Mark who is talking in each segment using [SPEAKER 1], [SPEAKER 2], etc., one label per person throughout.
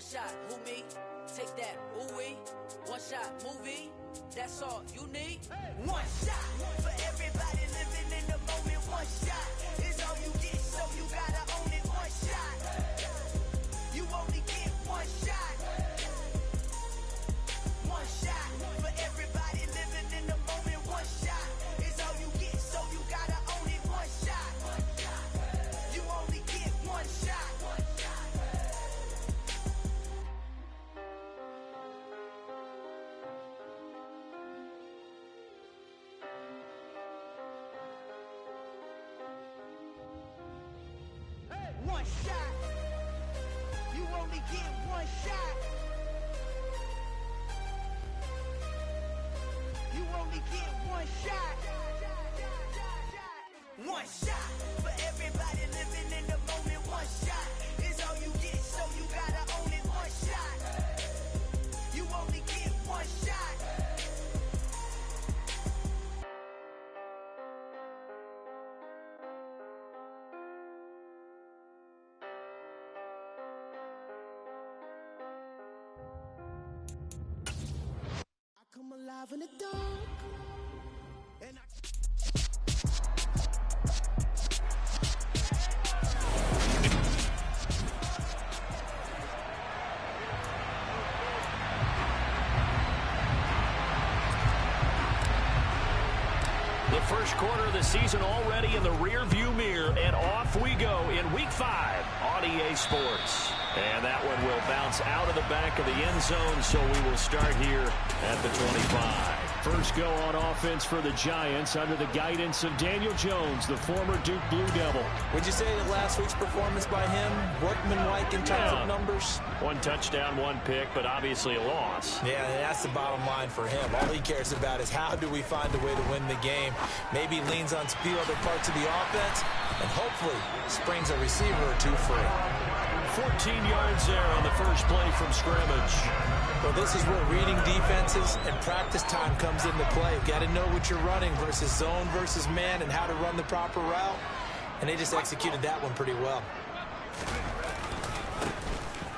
[SPEAKER 1] One shot, who me? Take that, ooh-wee. One shot, movie. That's all you need.
[SPEAKER 2] One shot for everybody living in the moment. One shot is all you get, so you gotta own it. One shot. You only get one shot. One shot for everybody living in the moment. One shot is all you get, so you gotta own it. One shot. You only get one shot. One shot. You only get one shot. You only get one shot. One shot for everybody living in the moment. One shot is all you get, so you gotta own it. One shot. You only get one shot. Come alive in the dark. And
[SPEAKER 3] The first quarter of the season already in the rear-view mirror, and off we go in Week 5 on EA Sports. And that one will bounce out of the back of the end zone, so we will start here at the 25. First go on offense for the Giants under the guidance of Daniel Jones, the former Duke Blue Devil.
[SPEAKER 4] Would you say that last week's performance by him, workmanlike in terms of numbers?
[SPEAKER 3] One touchdown, one pick, but obviously a loss.
[SPEAKER 4] Yeah, that's the bottom line for him. All he cares about is how do we find a way to win the game. Maybe leans on speed other parts of the offense, and hopefully springs a receiver or two free.
[SPEAKER 3] 14 yards there on the first play from scrimmage.
[SPEAKER 4] Well, this is where reading defenses and practice time comes into play. You've got to know what you're running versus zone versus man and how to run the proper route. And they just executed that one pretty well.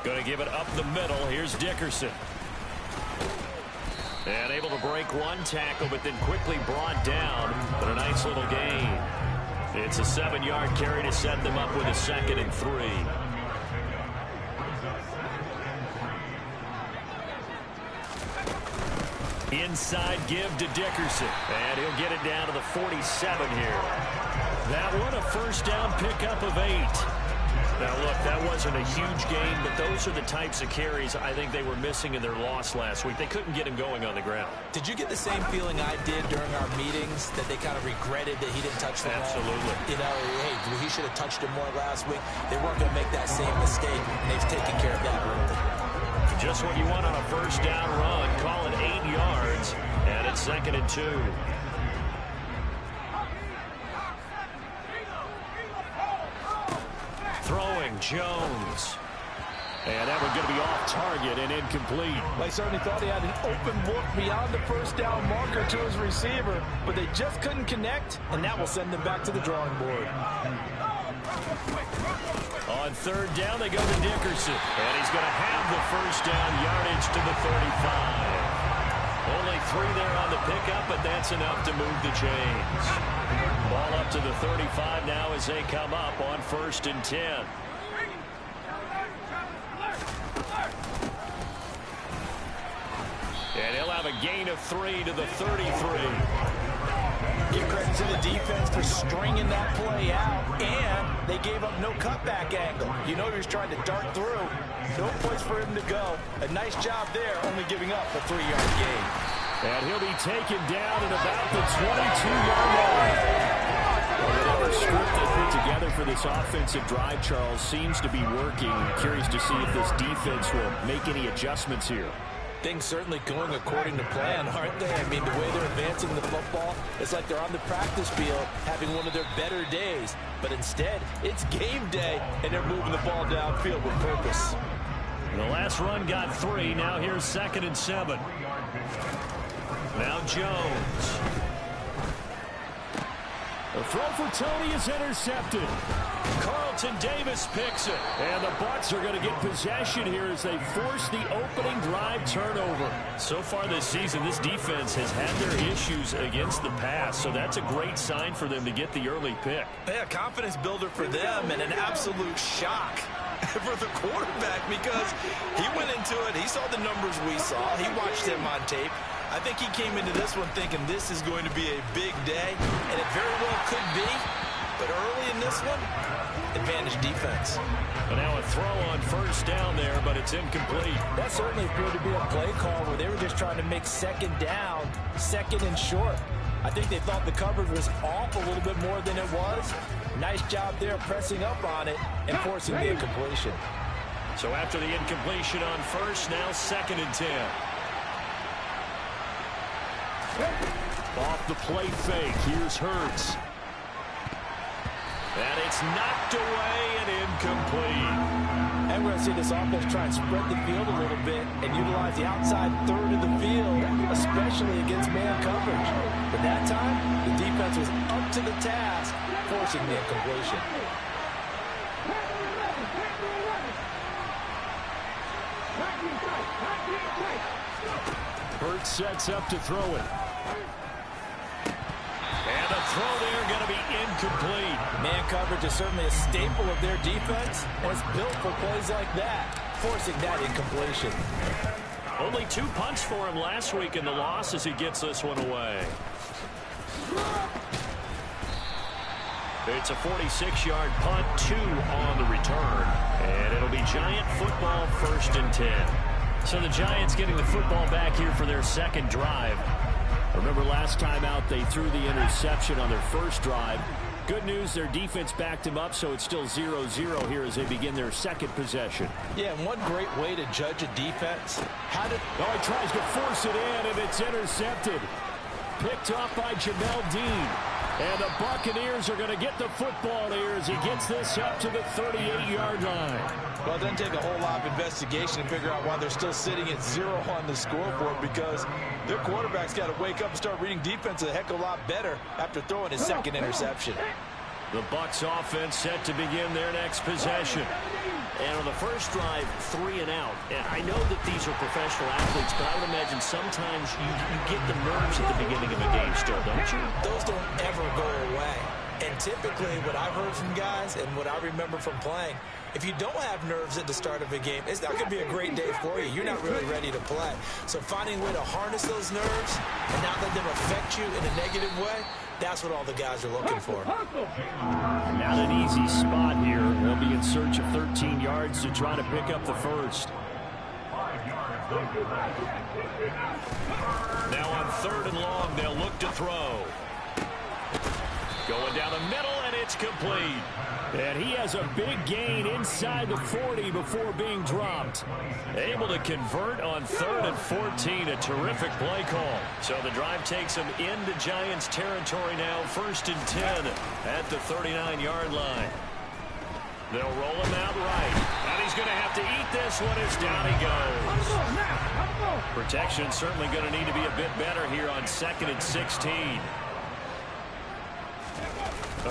[SPEAKER 3] Going to give it up the middle. Here's Dickerson. And able to break one tackle, but then quickly brought down. But a nice little gain. It's a 7-yard carry to set them up with a 2nd and 3. Inside give to Dickerson. And he'll get it down to the 47 here. That one, a first down pickup of 8. Now, look, that wasn't a huge gain, but those are the types of carries I think they were missing in their loss last week. They couldn't get him going on the ground.
[SPEAKER 4] Did you get the same feeling I did during our meetings, that they kind of regretted that he didn't touch the ball?
[SPEAKER 3] Absolutely.
[SPEAKER 4] You know, hey, he should have touched it more last week. They weren't going to make that same mistake, and they've taken care of that early.
[SPEAKER 3] Just what you want on a first down run. Call it 8 yards, and it's 2nd and 2. Throwing Jones. And that one's going to be off target and incomplete.
[SPEAKER 5] They certainly thought he had an open look beyond the first down marker to his receiver, but they just couldn't connect, and that will send them back to the drawing board.
[SPEAKER 3] On 3rd down, they go to Dickerson. And he's going to have the first down, yardage to the 35. Only 3 there on the pickup, but that's enough to move the chains. Ball up to the 35 now as they come up on 1st and 10. And he'll have a gain of 3 to the 33.
[SPEAKER 5] Give credit to the defense for stringing that play out, and they gave up no cutback angle. You know he was trying to dart through. No place for him to go. A nice job there, only giving up a 3-yard gain.
[SPEAKER 3] And he'll be taken down at about the 22-yard line. Whatever script they put together for this offensive drive, Charles, seems to be working. Curious to see if this defense will make any adjustments here.
[SPEAKER 4] Things certainly going according to plan, aren't they? I mean, the way they're advancing the football, it's like they're on the practice field having one of their better days. But instead, it's game day, and they're moving the ball downfield with purpose.
[SPEAKER 3] The last run got 3. Now here's 2nd and 7. Now Jones. The throw for Tony is intercepted. Carlton Davis picks it. And the Bucs are going to get possession here as they force the opening drive turnover. So far this season, this defense has had their issues against the pass, so that's a great sign for them to get the early pick.
[SPEAKER 5] Yeah, confidence builder for them and an absolute shock for the quarterback because he went into it. He saw the numbers we saw. He watched them on tape. I think he came into this one thinking this is going to be a big day, and it very well could be. But early in this one, advantage defense.
[SPEAKER 3] And now a throw on first down there, but it's incomplete.
[SPEAKER 4] That certainly appeared to be a play call where they were just trying to make second down, second and short. I think they thought the coverage was off a little bit more than it was. Nice job there pressing up on it and forcing the incompletion.
[SPEAKER 3] So after the incompletion on first, now 2nd and 10. Off the play fake, here's Hurts. And it's knocked away and incomplete.
[SPEAKER 4] And we're going to see this offense try and spread the field a little bit and utilize the outside third of the field, especially against man coverage. But that time, the defense was up to the task, forcing the incompletion.
[SPEAKER 3] Hurts sets up to throw it. And the throw there going to be incomplete.
[SPEAKER 4] Man coverage is certainly a staple of their defense, and it's built for plays like that, forcing that incompletion.
[SPEAKER 3] Only 2 punts for him last week in the loss as he gets this one away. It's a 46-yard punt, 2 on the return. And it'll be Giant football, 1st and 10. So the Giants getting the football back here for their second drive. Remember last time out they threw the interception on their first drive. Good news, their defense backed him up, so it's still 0-0 here as they begin their second possession.
[SPEAKER 5] Yeah, and one great way to judge a defense.
[SPEAKER 3] He tries to force it in, and it's intercepted. Picked off by Jamel Dean. And the Buccaneers are going to get the football here as he gets this up to the 38-yard line.
[SPEAKER 5] Well, it doesn't take a whole lot of investigation to figure out why they're still sitting at 0 on the scoreboard, because their quarterback's got to wake up and start reading defense a heck of a lot better after throwing his second interception.
[SPEAKER 3] The Bucs offense set to begin their next possession. And on the first drive, 3 and out. And I know that these are professional athletes, but I would imagine sometimes you get the nerves at the beginning of a game still, don't you?
[SPEAKER 5] Those don't ever go away. And typically what I've heard from guys and what I remember from playing, if you don't have nerves at the start of a game, it's not going to be a great day for you. You're not really ready to play. So finding a way to harness those nerves and not let them affect you in a negative way, that's what all the guys are looking for.
[SPEAKER 3] Not an easy spot here. They'll be in search of 13 yards to try to pick up the first. Now on 3rd and long, they'll look to throw. Going down the middle, and it's complete. And he has a big gain inside the 40 before being dropped. Able to convert on 3rd and 14. A terrific play call. So the drive takes him into Giants territory now. 1st and 10 at the 39-yard line. They'll roll him out right. And he's going to have to eat this one as down he goes. Protection certainly going to need to be a bit better here on 2nd and 16.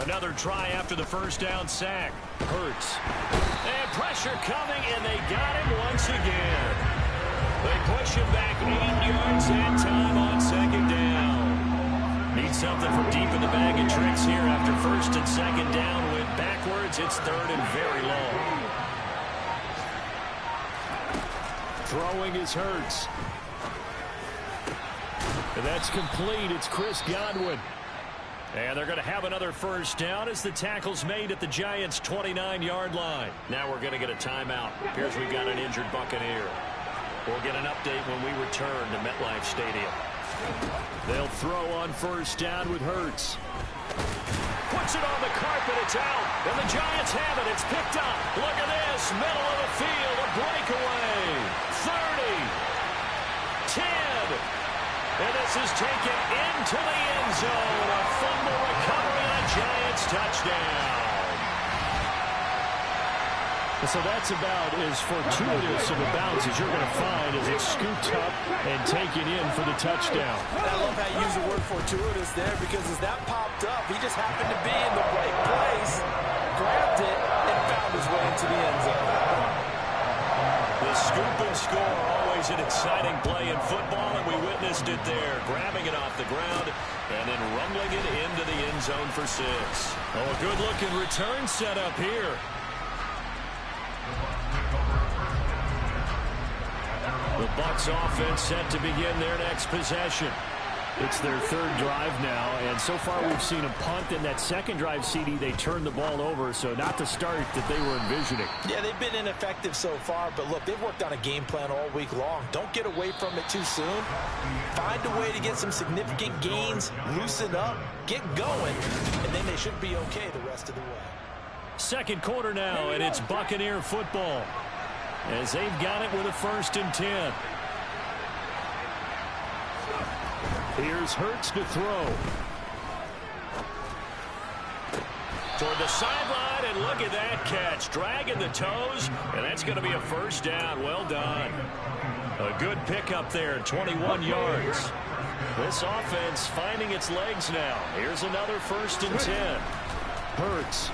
[SPEAKER 3] Another try after the first down sack. Hurts. And pressure coming, and they got him once again. They push him back 8 yards and time on 2nd down. Need something from deep in the bag of tricks here after 1st and 2nd down. Went backwards. It's 3rd and very long. Throwing is Hurts. And that's complete. It's Chris Godwin. And they're going to have another first down as the tackle's made at the Giants' 29-yard line. Now we're going to get a timeout. Appears we've got an injured Buccaneer. We'll get an update when we return to MetLife Stadium. They'll throw on first down with Hurts. Puts it on the carpet. It's out. And the Giants have it. It's picked up. Look at this. Middle of the field. A breakaway. 30. 10. And this is taken into the end zone. A fumble recovery and a Giants touchdown. And so that's about as fortuitous of a bounce as you're going to find as it's scooped up and taken in for the touchdown.
[SPEAKER 4] I love how you use the word fortuitous there, because as that popped up, he just happened to be in the right place, grabbed it, and found his way into the end zone.
[SPEAKER 3] The scoop and score, always an exciting play in football, and we witnessed it there, grabbing it off the ground and then rumbling it into the end zone for 6. Oh, a good-looking return setup here. The Bucs offense set to begin their next possession. It's their third drive now, and so far we've seen a punt. In that second drive, CD, they turned the ball over, so not the start that they were envisioning.
[SPEAKER 4] Yeah, they've been ineffective so far, but look, they've worked on a game plan all week long. Don't get away from it too soon. Find a way to get some significant gains, loosen up, get going, and then they should be okay the rest of the way.
[SPEAKER 3] Second quarter now, and it's Buccaneer football, as they've got it with a 1st and 10. Here's Hurts to throw. Toward the sideline, and look at that catch. Dragging the toes, and that's going to be a 1st down. Well done. A good pickup there, 21 yards. This offense finding its legs now. Here's another 1st and 10. Hurts.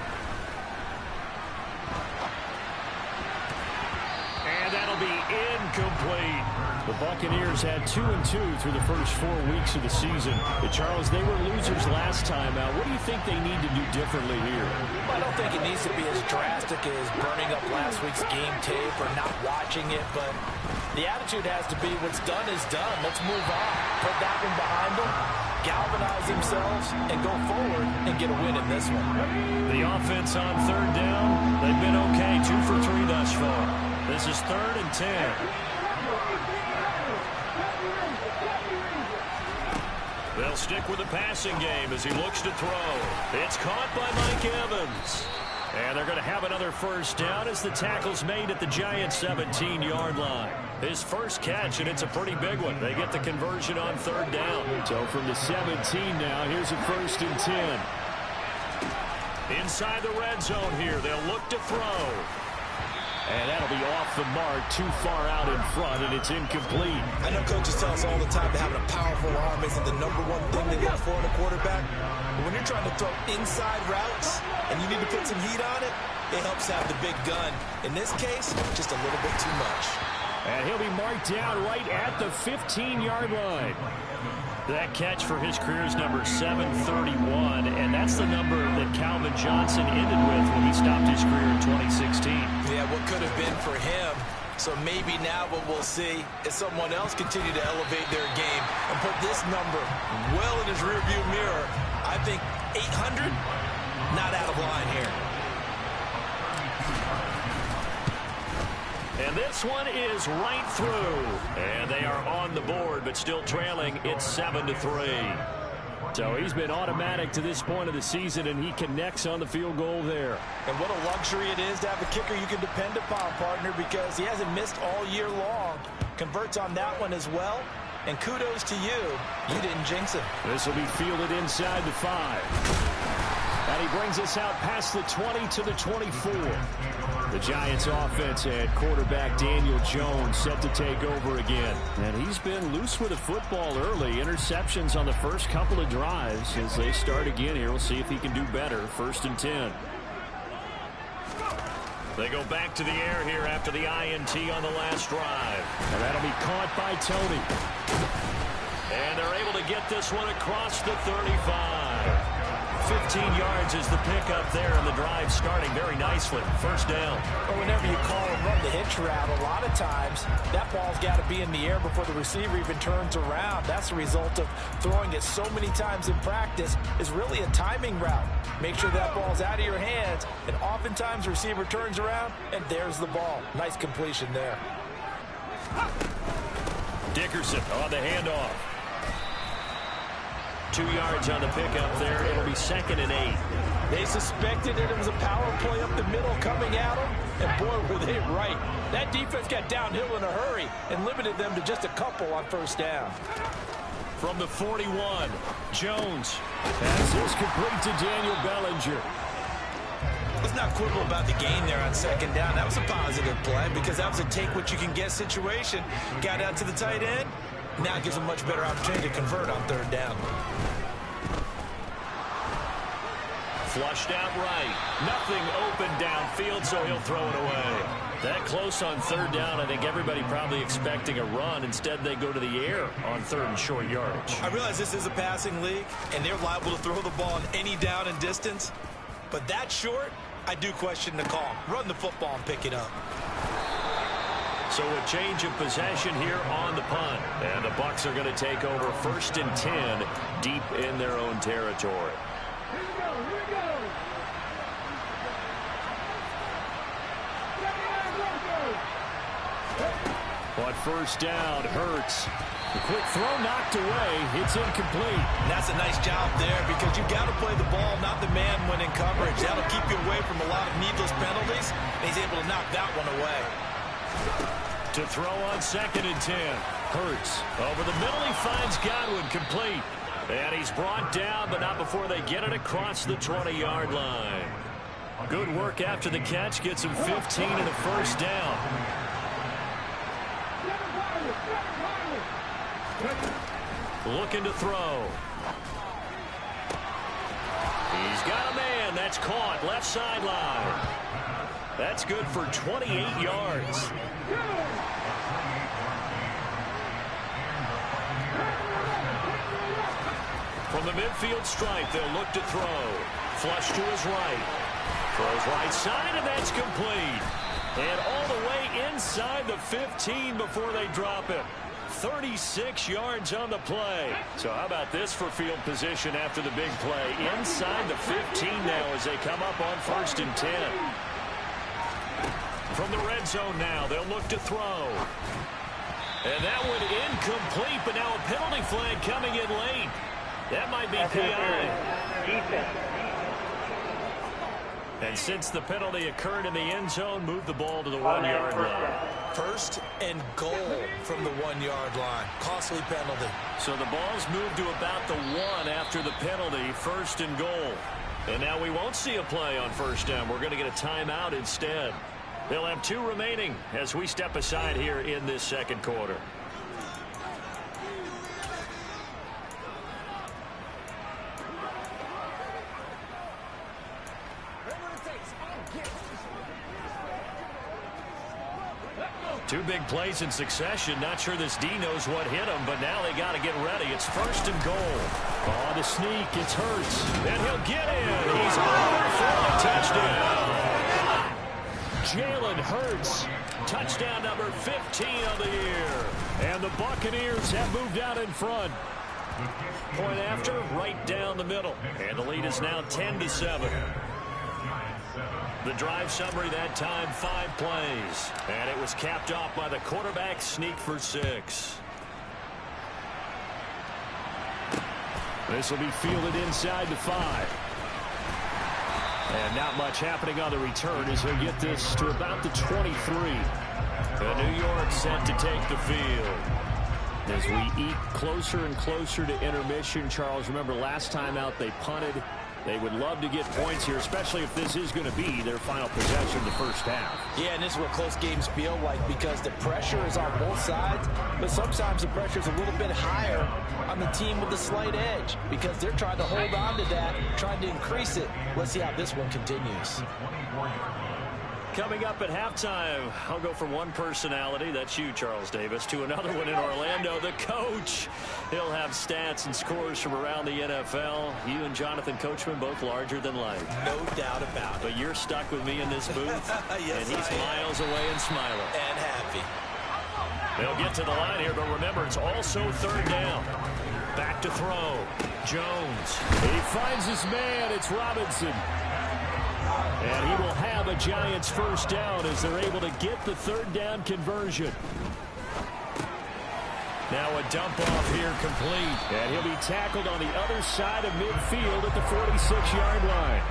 [SPEAKER 3] And that'll be incomplete. The Buccaneers had 2-2 through the first 4 weeks of the season. But Charles, they were losers last time out. What do you think they need to do differently here?
[SPEAKER 4] Well, I don't think it needs to be as drastic as burning up last week's game tape or not watching it, but the attitude has to be what's done is done. Let's move on. Put that one behind them, galvanize themselves, and go forward and get a win in this one.
[SPEAKER 3] The offense on 3rd down, they've been okay, 2 for 3 thus far. This is 3rd and 10. They'll stick with the passing game as he looks to throw. It's caught by Mike Evans. And they're going to have another 1st down as the tackle's made at the Giants' 17-yard line. His first catch, and it's a pretty big one. They get the conversion on 3rd down. So from the 17 now, here's a 1st and 10. Inside the red zone here, they'll look to throw. And that'll be off the mark, too far out in front, and it's incomplete.
[SPEAKER 5] I know coaches tell us all the time that having a powerful arm isn't the #1 thing they look for in a quarterback. But when you're trying to throw inside routes and you need to put some heat on it, it helps have the big gun. In this case, just a little bit too much.
[SPEAKER 3] And he'll be marked down right at the 15-yard line. That catch for his career is number 731, and that's the number that Calvin Johnson ended with when he stopped his career in 2016.
[SPEAKER 5] Yeah, what could have been for him. So maybe now what we'll see is someone else continue to elevate their game and put this number well in his rearview mirror. I think 800, not out of line here.
[SPEAKER 3] And this one is right through. And they are on the board, but still trailing. It's 7-3. So he's been automatic to this point of the season, and he connects on the field goal there.
[SPEAKER 4] And what a luxury it is to have a kicker you can depend upon, partner, because he hasn't missed all year long. Converts on that one as well. And kudos to you. You didn't jinx him.
[SPEAKER 3] This will be fielded inside the 5. And he brings us out past the 20 to the 24. The Giants offense had quarterback Daniel Jones set to take over again. And he's been loose with the football early. Interceptions on the first couple of drives. As they start again here, we'll see if he can do better. 1st and 10. They go back to the air here after the INT on the last drive. And that'll be caught by Tony. And they're able to get this one across the 35. 15 yards is the pickup there, and the drive starting very nicely. 1st down.
[SPEAKER 4] Or whenever you call and run the hitch route, a lot of times that ball's got to be in the air before the receiver even turns around. That's the result of throwing it so many times in practice is really a timing route. Make sure that ball's out of your hands, and oftentimes the receiver turns around, and there's the ball. Nice completion there.
[SPEAKER 3] Dickerson on the handoff. 2 yards on the pickup there. It'll be 2nd and 8.
[SPEAKER 4] They suspected that it was a power play up the middle coming at them, and boy, were they right. That defense got downhill in a hurry and limited them to just a couple on 1st down.
[SPEAKER 3] From the 41, Jones. Pass is complete to Daniel Bellinger.
[SPEAKER 5] It's not quibble about the gain there on second down. That was a positive play because that was a take-what-you-can-get situation. Got out to the tight end. Now gives a much better opportunity to convert on third down.
[SPEAKER 3] Flushed out right. Nothing open downfield, so he'll throw it away. That close on third down, I think everybody probably expecting a run. Instead, they go to the air on third and short yardage.
[SPEAKER 5] I realize this is a passing league, and they're liable to throw the ball on any down and distance. But that short, I do question the call. Run the football and pick it up.
[SPEAKER 3] So a change of possession here on the punt. And the Bucs are going to take over 1st and 10 deep in their own territory. On first down, Hurts. The quick throw knocked away. It's incomplete.
[SPEAKER 5] And that's a nice job there because you've got to play the ball, not the man when in coverage. That'll keep you away from a lot of needless penalties. And he's able to knock that one away.
[SPEAKER 3] To throw on 2nd and 10. Hurts over the middle. He finds Godwin complete. And he's brought down, but not before they get it across the 20-yard line. Good work after the catch. Gets him 15 and a first down. Looking to throw. He's got a man. That's caught. Left sideline. That's good for 28 yards. From the midfield stripe, they'll look to throw. Flush to his right. Throws right side, and that's complete. And all the way inside the 15 before they drop it. 36 yards on the play. So how about this for field position after the big play? Inside the 15 now as they come up on 1st and 10. From the red zone now, they'll look to throw. And that one incomplete, but now a penalty flag coming in late. That might be PI. And since the penalty occurred in the end zone, move the ball to the 1-yard line.
[SPEAKER 5] 1st and goal from the 1-yard line. Costly penalty.
[SPEAKER 3] So the ball's moved to about the 1 after the penalty. 1st and goal. And now we won't see a play on first down. We're going to get a timeout instead. They'll have 2 remaining as we step aside here in this second quarter. Two big plays in succession. Not sure this D knows what hit him, but now they got to get ready. It's 1st and goal. On the sneak, it's Hurts. And he'll get in. He's over for a touchdown. Jalen Hurts, touchdown number 15 of the year. And the Buccaneers have moved out in front. Point after, right down the middle. And the lead is now 10-7. The drive summary that time, 5 plays. And it was capped off by the quarterback sneak for 6. This will be fielded inside the 5. And not much happening on the return as they get this to about the 23. And New York set to take the field. As we eat closer and closer to intermission, Charles, remember last time out they punted. They would love to get points here, especially if this is going to be their final possession the first half.
[SPEAKER 5] Yeah, and this is what close games feel like because the pressure is on both sides, but sometimes the pressure is a little bit higher on the team with the slight edge because they're trying to hold on to that, trying to increase it. Let's see how this one continues.
[SPEAKER 3] Coming up at halftime, I'll go from one personality, that's you, Charles Davis, to another one in Orlando, the coach. He'll have stats and scores from around the NFL. You and Jonathan Coachman both larger than life.
[SPEAKER 5] No doubt about it.
[SPEAKER 3] But you're stuck with me in this booth,
[SPEAKER 5] yes,
[SPEAKER 3] and he's miles away and smiling.
[SPEAKER 5] And happy.
[SPEAKER 3] They'll get to the line here, but remember, it's also 3rd down. Back to throw. Jones. He finds his man. It's Robinson. And he will have a Giants first down as they're able to get the 3rd down conversion. Now a dump off here complete. And he'll be tackled on the other side of midfield at the 46-yard line.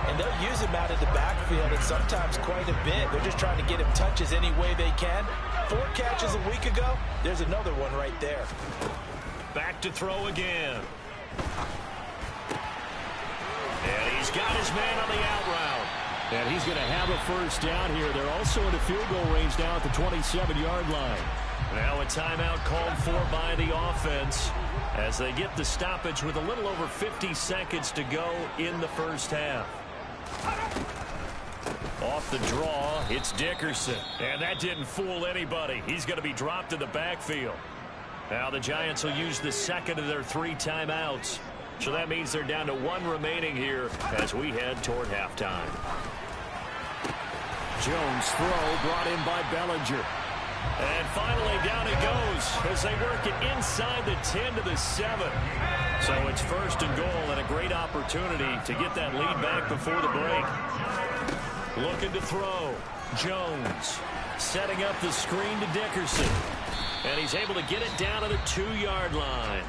[SPEAKER 5] And they'll use him out of the backfield and sometimes quite a bit. They're just trying to get him touches any way they can. 4 catches a week ago. There's another one right there.
[SPEAKER 3] Back to throw again. And he's got his man on the out route. And he's going to have a first down here. They're also in the field goal range now at the 27-yard line. Now a timeout called for by the offense as they get the stoppage with a little over 50 seconds to go in the first half. Off the draw, it's Dickerson. And that didn't fool anybody. He's going to be dropped in the backfield. Now the Giants will use the second of their 3 timeouts. So that means they're down to 1 remaining here as we head toward halftime. Jones throw brought in by Bellinger. And finally down it goes as they work it inside the 10 to the 7. So it's first and goal and a great opportunity to get that lead back before the break. Looking to throw. Jones setting up the screen to Dickerson. And he's able to get it down to the 2-yard line.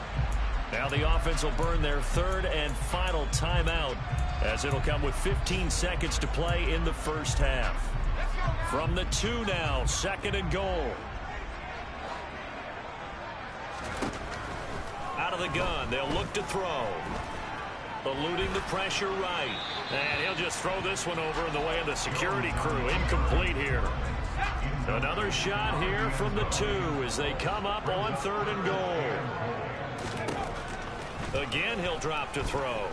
[SPEAKER 3] Now the offense will burn their 3rd and final timeout as it'll come with 15 seconds to play in the first half. From the 2 now, 2nd and goal. Out of the gun, they'll look to throw. Eluding the pressure right. And he'll just throw this one over in the way of the security crew. Incomplete here. Another shot here from the 2 as they come up on 3rd and goal. Again, he'll drop to throw.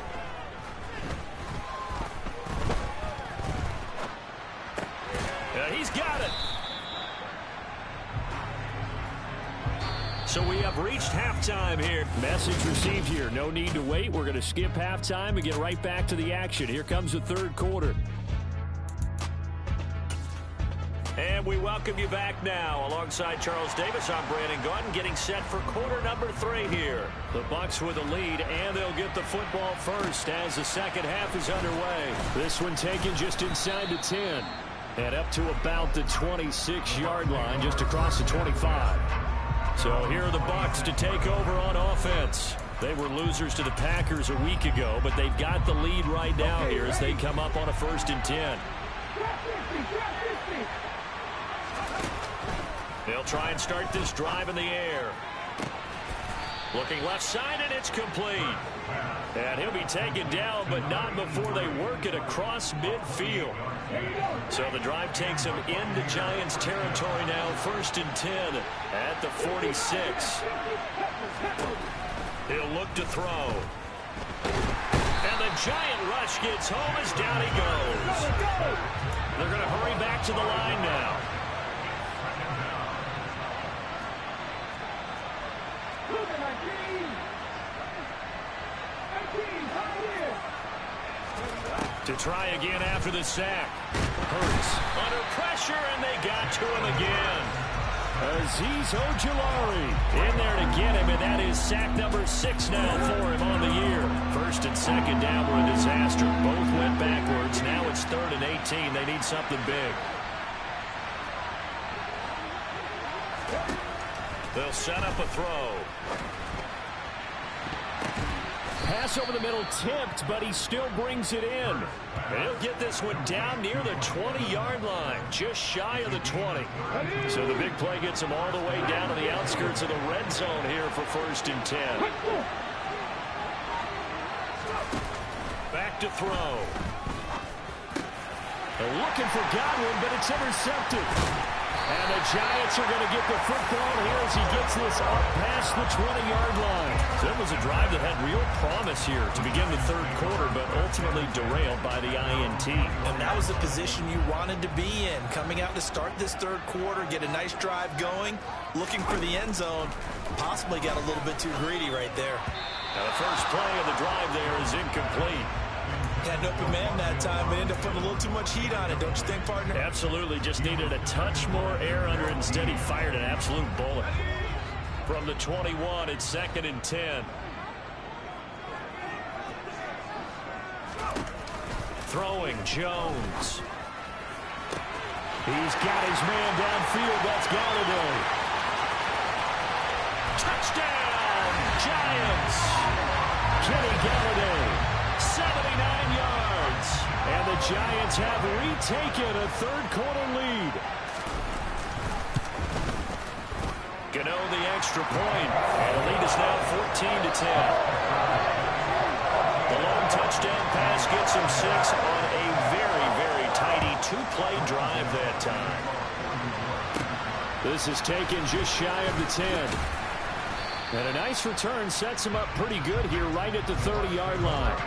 [SPEAKER 3] He's got it. So we have reached halftime here. Message received here. No need to wait. We're going to skip halftime and get right back to the action. Here comes the 3rd quarter. And we welcome you back now. Alongside Charles Davis, I'm Brandon Gautin, getting set for quarter number 3 here. The Bucs with a lead, and they'll get the football first as the second half is underway. This one taken just inside the 10. And up to about the 26-yard line, just across the 25. So here are the Bucs to take over on offense. They were losers to the Packers a week ago, but they've got the lead right now here as they come up on a 1st and 10. They'll try and start this drive in the air. Looking left side, and it's complete. And he'll be taken down, but not before they work it across midfield. So the drive takes him into Giants territory now, 1st and 10 at the 46. He'll look to throw. And the Giant rush gets home as down he goes. They're going to hurry back to the line now. To try again after the sack. Hurts under pressure, and they got to him again. Azeez Ojulari in there to get him, and that is sack number 6 now for him on the year. 1st and 2nd down were a disaster. Both went backwards. Now it's 3rd and 18. They need something big. They'll set up a throw. Pass over the middle tipped, but he still brings it in. And he'll get this one down near the 20-yard line, just shy of the 20. So the big play gets him all the way down to the outskirts of the red zone here for 1st and 10. Back to throw. They're looking for Godwin, but it's intercepted. And the Giants are going to get the football here as he gets this up past the 20-yard line. So it was a drive that had real promise here to begin the 3rd quarter, but ultimately derailed by the INT.
[SPEAKER 5] And that was the position you wanted to be in. Coming out to start this 3rd quarter, get a nice drive going, looking for the end zone. Possibly got a little bit too greedy right there.
[SPEAKER 3] Now the first play of the drive there is incomplete.
[SPEAKER 5] Had an open man that time, but ended up putting a little too much heat on it, don't you think, partner?
[SPEAKER 3] Absolutely, just needed a touch more air under it. Instead, he fired an absolute bullet. From the 21, it's 2nd and 10. Throwing, Jones. He's got his man downfield. That's Galladay. Touchdown, Giants. Kenny Galladay. 79 yards. And the Giants have retaken a 3rd quarter lead. Gano the extra point. And the lead is now 14 to 10. The long touchdown pass gets him 6 on a very, very tight two-play drive that time. This is taken just shy of the 10. And a nice return sets him up pretty good here right at the 30-yard line.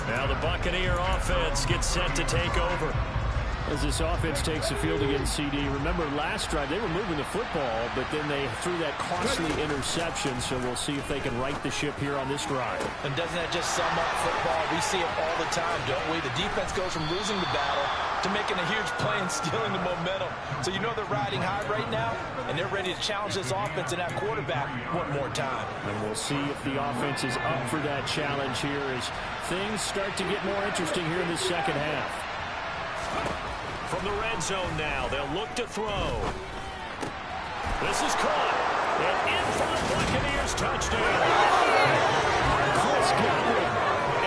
[SPEAKER 3] Now the Buccaneer offense gets set to take over. As this offense takes the field against CD, remember last drive they were moving the football, but then they threw that costly interception, so we'll see if they can right the ship here on this drive.
[SPEAKER 4] And doesn't that just sum up football? We see it all the time, don't we? The defense goes from losing the battle to making a huge play and stealing the momentum. So you know they're riding high right now, and they're ready to challenge this offense and that quarterback one more time.
[SPEAKER 3] And we'll see if the offense is up for that challenge here as things start to get more interesting here in the second half. From the red zone now, they'll look to throw. This is caught. And in for the Buccaneers touchdown. Chris Godwin,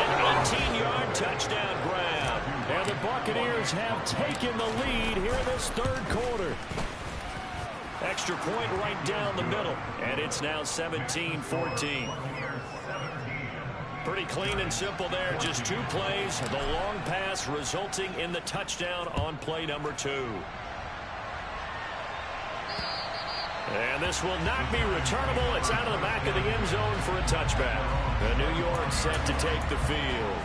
[SPEAKER 3] an 18-yard touchdown grab. And the Buccaneers have taken the lead here in this third quarter. Extra point right down the middle. And it's now 17-14. Pretty clean and simple there. Just two plays. The long pass resulting in the touchdown on play number 2. And this will not be returnable. It's out of the back of the end zone for a touchback. The New York set to take the field.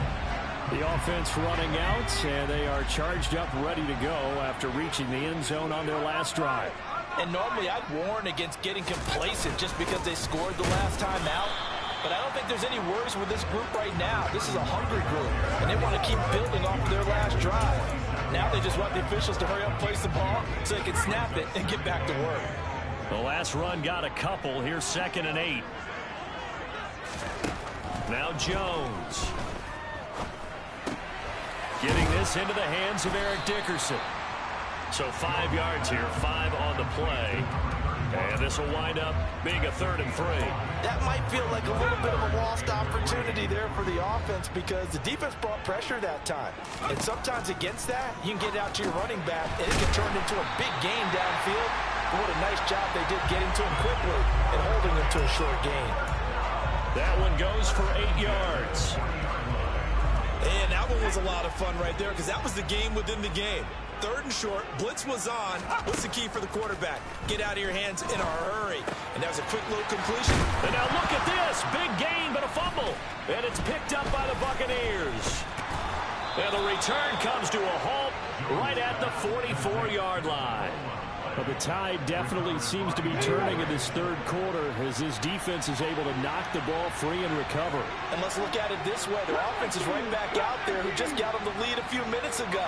[SPEAKER 3] The offense running out, and they are charged up, ready to go after reaching the end zone on their last drive.
[SPEAKER 4] And normally I'd warn against getting complacent just because they scored the last time out. But I don't think there's any worries with this group right now. This is a hungry group, and they want to keep building off of their last drive. Now they just want the officials to hurry up, place the ball, so they can snap it and get back to work.
[SPEAKER 3] The last run got a couple. Here's 2nd and 8. Now Jones. Getting this into the hands of Eric Dickerson. So 5 yards here, 5 on the play. And this will wind up being a 3rd and 3.
[SPEAKER 4] That might feel like a little bit of a lost opportunity there for the offense because the defense brought pressure that time. And sometimes against that, you can get it out to your running back, and it can turn into a big gain downfield. But what a nice job they did getting to him quickly and holding him to a short gain.
[SPEAKER 3] That one goes for 8 yards.
[SPEAKER 5] And that one was a lot of fun right there because that was the game within the game. 3rd and short, blitz was on. What's the key for the quarterback? Get out of your hands in a hurry. And that was a quick little completion.
[SPEAKER 3] And now look at this. Big gain, but a fumble. And it's picked up by the Buccaneers. And the return comes to a halt right at the 44-yard line. But the tide definitely seems to be turning in this third quarter as this defense is able to knock the ball free and recover.
[SPEAKER 4] And let's look at it this way. Their offense is right back out there who just got them the lead a few minutes ago.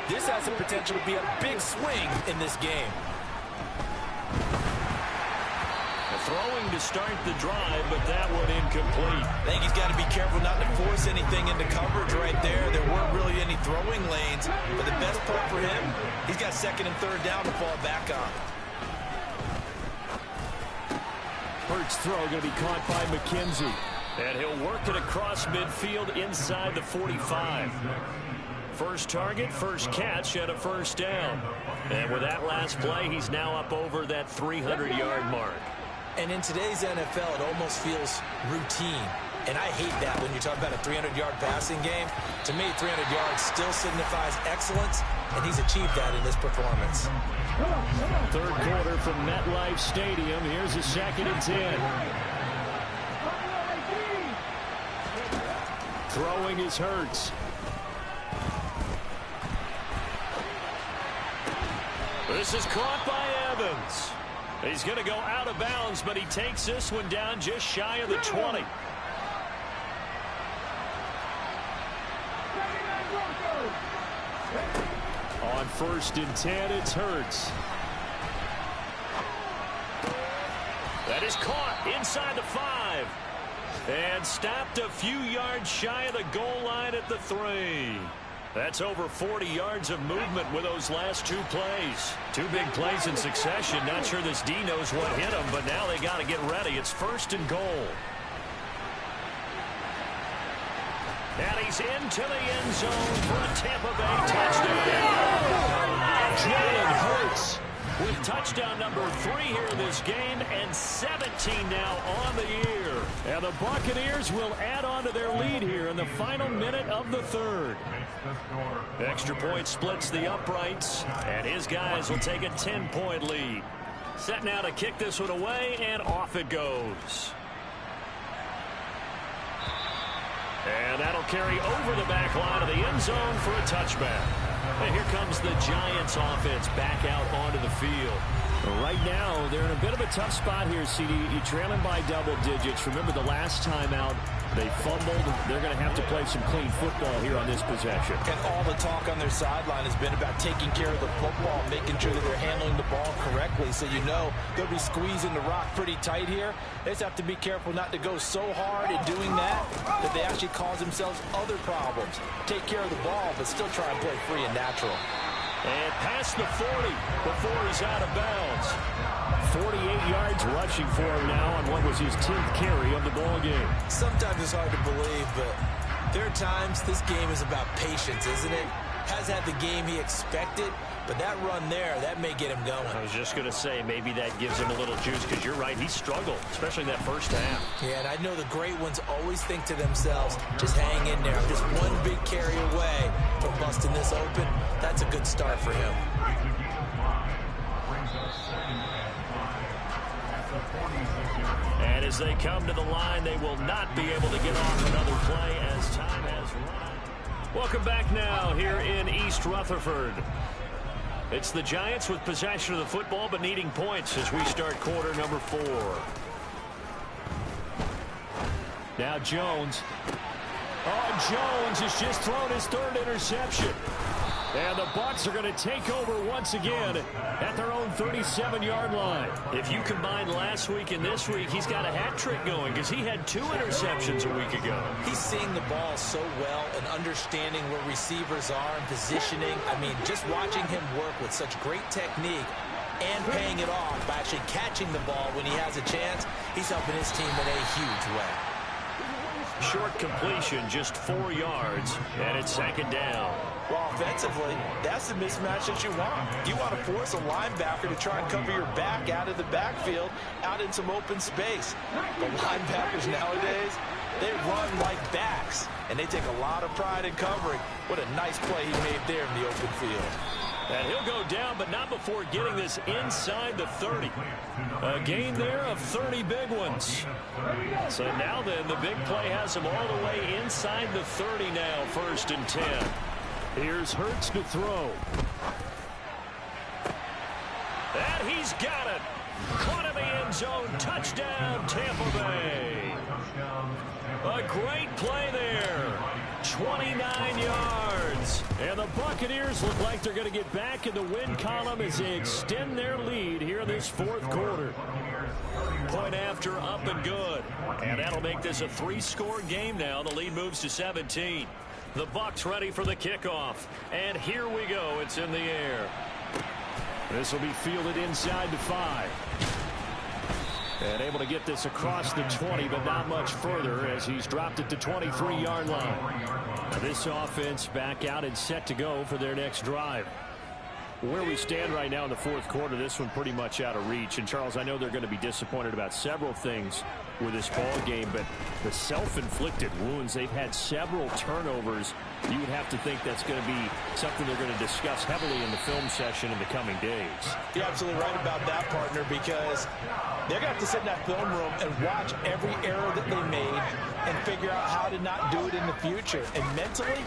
[SPEAKER 4] This has the potential to be a big swing in this game.
[SPEAKER 3] Throwing to start the drive, but that one incomplete.
[SPEAKER 5] I think he's got to be careful not to force anything into coverage right there. There weren't really any throwing lanes, but the best part for him, he's got 2nd and 3rd down to fall back on.
[SPEAKER 3] Hurts' throw going to be caught by McKenzie. And he'll work it across midfield inside the 45. First target, first catch, and a first down. And with that last play, he's now up over that 300-yard mark.
[SPEAKER 4] And in today's NFL, it almost feels routine. And I hate that when you're talking about a 300-yard passing game. To me, 300 yards still signifies excellence, and he's achieved that in this performance.
[SPEAKER 3] Third quarter from MetLife Stadium. Here's a 2nd and 10. Throwing is Hurts. This is caught by Evans. He's going to go out of bounds, but he takes this one down just shy of the 20. On 1st and 10, it's Hurts. That is caught inside the 5. And stopped a few yards shy of the goal line at the 3. That's over 40 yards of movement with those last 2 plays. 2 big plays in succession. Not sure this D knows what hit him, but now they got to get ready. It's 1st and goal. And he's into the end zone for a Tampa Bay touchdown. Jalen Hurts with touchdown number 3 here in this game, and 17 now on the year. And the Buccaneers will add on to their lead here in the final minute of the third. Extra point splits the uprights, and his guys will take a 10-point lead. Set now to kick this one away, and off it goes. And that'll carry over the back line of the end zone for a touchback. And here comes the Giants offense back out onto the field. Right now, they're in a bit of a tough spot here, CD. You're trailing by double digits. Remember the last time out, they fumbled. They're going to have to play some clean football here on this possession.
[SPEAKER 4] And all the talk on their sideline has been about taking care of the football, making sure that they're handling the ball correctly. So you know they'll be squeezing the rock pretty tight here. They just have to be careful not to go so hard in doing that they actually cause themselves other problems. Take care of the ball, but still try and play free and natural.
[SPEAKER 3] And past the 40 before he's out of bounds. 48 yards rushing for him now on what was his 10th carry of the ball game.
[SPEAKER 5] Sometimes it's hard to believe, but there are times this game is about patience, isn't it? Has had the game he expected, but that run there, that may get him going.
[SPEAKER 3] I was just going to say, maybe that gives him a little juice, because you're right, he struggled, especially in that first half.
[SPEAKER 5] Yeah, and I know the great ones always think to themselves, just hang in there. I'm just one big carry away from busting this open. That's a good start for him.
[SPEAKER 3] And as they come to the line, they will not be able to get off another play as time has run. Welcome back now here in East Rutherford. It's the Giants with possession of the football, but needing points as we start quarter number 4. Now Jones. Oh, Jones has just thrown his 3rd interception. And the Bucs are going to take over once again at their own 37-yard line. If you combine last week and this week, he's got a hat trick going, because he had 2 interceptions a week ago.
[SPEAKER 5] He's seeing the ball so well and understanding where receivers are and positioning. I mean, just watching him work with such great technique and paying it off by actually catching the ball when he has a chance, he's helping his team in a huge way.
[SPEAKER 3] Short completion, just 4 yards, and it's 2nd down.
[SPEAKER 4] Well, offensively, that's the mismatch that you want. You want to force a linebacker to try and cover your back out of the backfield, out in some open space. The linebackers nowadays, they run like backs, and they take a lot of pride in covering. What a nice play he made there in the open field.
[SPEAKER 3] And he'll go down, but not before getting this inside the 30. A gain there of 30 big ones. So now then, the big play has him all the way inside the 30 now, 1st and 10. Here's Hurts to throw. And he's got it. Caught in the end zone. Touchdown, Tampa Bay. A great play there. 29 yards. And the Buccaneers look like they're going to get back in the win column as they extend their lead here in this 4th quarter. Point after, up and good. And that'll make this a 3-score game now. The lead moves to 17. The Bucs ready for the kickoff. And here we go. It's in the air. This will be fielded inside the 5. And able to get this across the 20, but not much further as he's dropped it to 23-yard line. Now this offense back out and set to go for their next drive. Where we stand right now in the 4th quarter, this one pretty much out of reach. And, Charles, I know they're going to be disappointed about several things with this ball game, but the self-inflicted wounds, they've had several turnovers. You would have to think that's going to be something they're going to discuss heavily in the film session in the coming days.
[SPEAKER 4] You're absolutely right about that, partner, because they're going to have to sit in that film room and watch every error that they made and figure out how to not do it in the future. And mentally,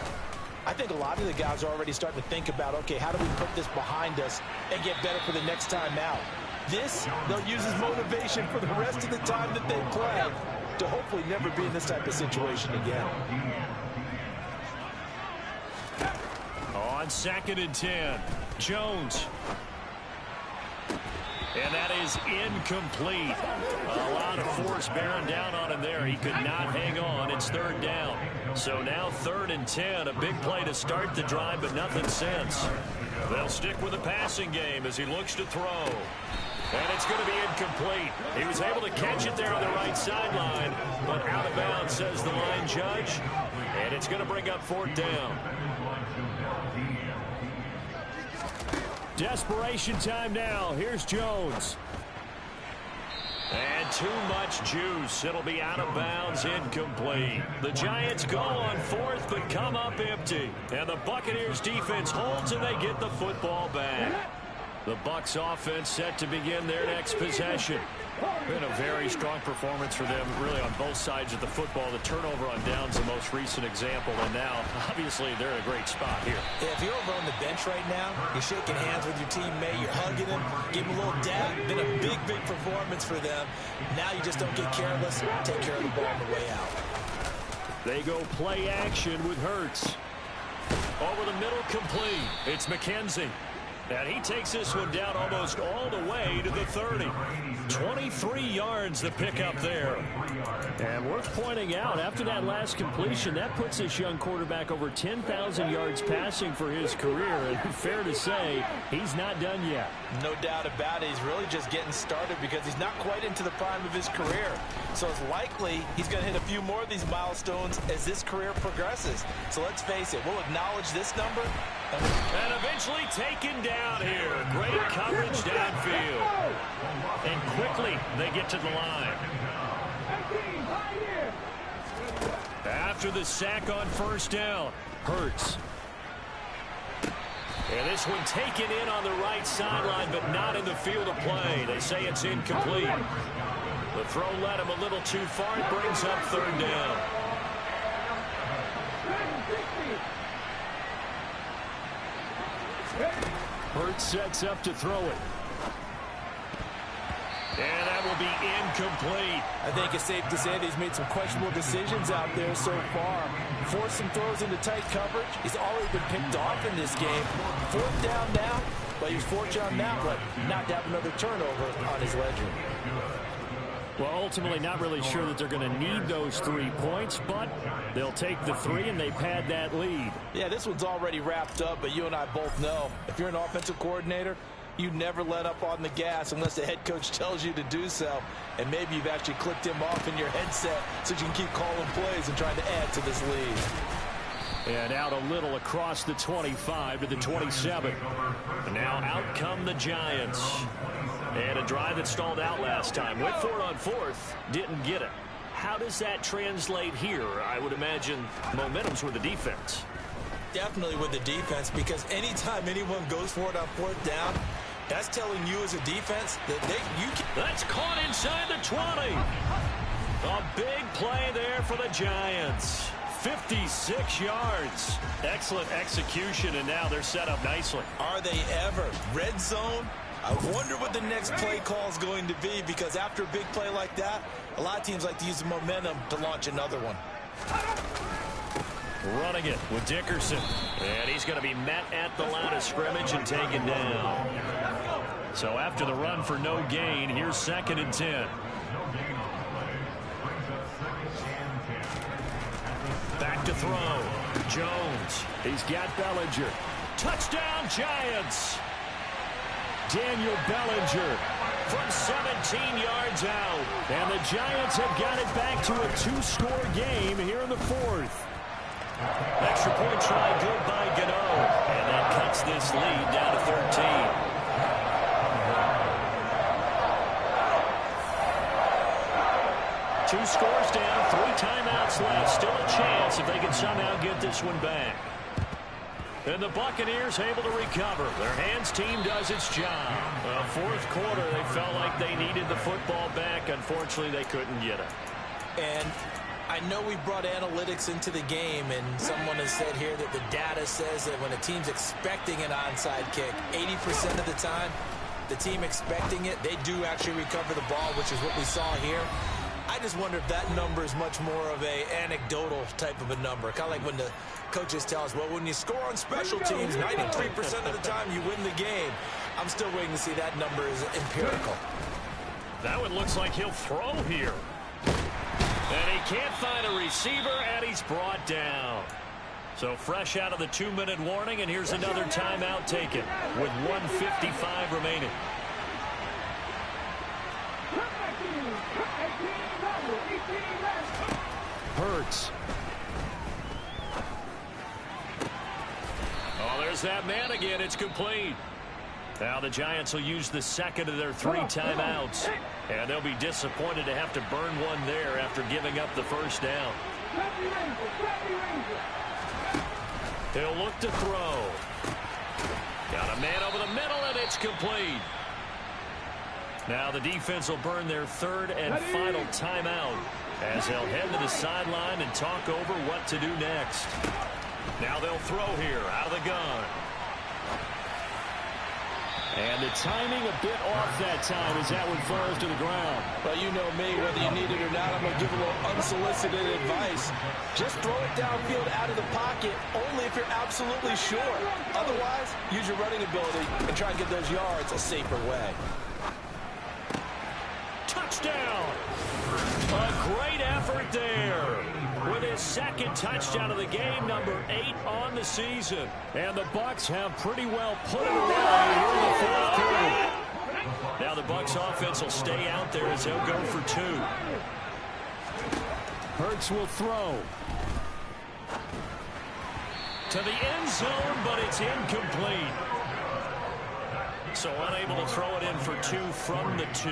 [SPEAKER 4] I think a lot of the guys are already starting to think about, okay, how do we put this behind us and get better for the next time out? This, they'll use as motivation for the rest of the time that they play to hopefully never be in this type of situation again.
[SPEAKER 3] On 2nd and 10, Jones. And that is incomplete. A lot of force bearing down on him there. He could not hang on. It's 3rd down. So now 3rd and 10. A big play to start the drive, but nothing since. They'll stick with the passing game as he looks to throw. And it's going to be incomplete. He was able to catch it there on the right sideline, but out of bounds, says the line judge. And it's going to bring up 4th down. Desperation time now. Here's Jones. And too much juice. It'll be out of bounds, incomplete. The Giants go on fourth, but come up empty. And the Buccaneers defense holds, and they get the football back. The Bucs offense set to begin their next possession. Been a very strong performance for them, really, on both sides of the football. The turnover on downs, the most recent example, and now, obviously, they're in a great spot here.
[SPEAKER 5] Yeah, if you're over on the bench right now, you're shaking hands with your teammate, you're hugging him, give him a little dab. Been a big, big performance for them. Now you just don't get careless. Take care of the ball on the way out.
[SPEAKER 3] They go play action with Hurts. Over the middle, complete. It's McKenzie. And he takes this one down almost all the way to the 30. 23 yards the pickup there. And worth pointing out, after that last completion, that puts this young quarterback over 10,000 yards passing for his career. And fair to say, he's not done yet.
[SPEAKER 5] No doubt about it. He's really just getting started because he's not quite into the prime of his career. So it's likely he's going to hit a few more of these milestones as this career progresses. So let's face it, we'll acknowledge this number.
[SPEAKER 3] And eventually taken down here. Great coverage downfield. And quickly they get to the line. After the sack on first down, Hurts. And this one taken in on the right sideline, but not in the field of play. They say it's incomplete. The throw led him a little too far. It brings up third down. Hurts sets up to throw it. And that will be incomplete.
[SPEAKER 5] I think it's safe to say that he's made some questionable decisions out there so far. Forced some throws into tight coverage. He's already been picked off in this game. Fourth down now, but he's fortunate on that one not to have another turnover on his ledger.
[SPEAKER 3] Well, ultimately not really sure that they're going to need those 3 points, but they'll take the 3 and they pad that lead.
[SPEAKER 5] Yeah, this one's already wrapped up, but you and I both know if you're an offensive coordinator, you never let up on the gas unless the head coach tells you to do so. And maybe you've actually clicked him off in your headset so you can keep calling plays and trying to add to this lead.
[SPEAKER 3] And out a little across the 25 to the 27. And now out come the Giants. And a drive that stalled out last time. Went for it on fourth. Didn't get it. How does that translate here? I would imagine momentum's with the defense.
[SPEAKER 5] Definitely with the defense, because anytime anyone goes for it on fourth down, that's telling you as a defense that you can.
[SPEAKER 3] That's caught inside the 20. A big play there for the Giants. 56 yards. Excellent execution, and now they're set up nicely.
[SPEAKER 5] Are they ever? Red zone? I wonder what the next play call is going to be, because after a big play like that, a lot of teams like to use the momentum to launch another one.
[SPEAKER 3] Running it with Dickerson. And he's going to be met at the line of scrimmage and taken down. So after the run for no gain, here's 2nd and 10. Back to throw. Jones. He's got Bellinger. Touchdown, Giants. Daniel Bellinger from 17 yards out. And the Giants have got it back to a 2-score game here in the 4th. Extra point try good by Gano. And that cuts this lead down to 13. Two scores down, 3 timeouts left. Still a chance if they can somehow get this one back. And the Buccaneers able to recover. Their hands team does its job. Well, 4th quarter, they felt like they needed the football back. Unfortunately, they couldn't get it.
[SPEAKER 5] And I know we brought analytics into the game, and someone has said here that the data says that when a team's expecting an onside kick, 80% of the time, the team expecting it, they do actually recover the ball, which is what we saw here. I just wonder if that number is much more of a anecdotal type of a number. Kind of like when the coaches tell us, well, when you score on special teams, 93% of the time you win the game. I'm still waiting to see that number is empirical.
[SPEAKER 3] That one looks like he'll throw here. And he can't find a receiver, and he's brought down. So fresh out of the 2-minute warning, and here's another timeout taken with 1:55 remaining. Hurts. Oh, there's that man again. It's complete. Now the Giants will use the second of their 3 timeouts. And they'll be disappointed to have to burn one there after giving up the first down. He'll look to throw. Got a man over the middle, and it's complete. Now the defense will burn their 3rd and final timeout as they'll head to the sideline and talk over what to do next. Now they'll throw here out of the gun. And the timing a bit off that time as that one falls to the ground.
[SPEAKER 4] Well, you know me, whether you need it or not, I'm going to give a little unsolicited advice. Just throw it downfield out of the pocket, only if you're absolutely sure. Otherwise, use your running ability and try and get those yards a safer way.
[SPEAKER 3] Touchdown! A great effort there. With his 2nd touchdown of the game, number 8 on the season. And the Bucs have pretty well put it away here in the 4th quarter. Now the Bucs offense will stay out there as they'll go for 2. Hurts will throw. To the end zone, but it's incomplete. So unable to throw it in for 2 from the 2.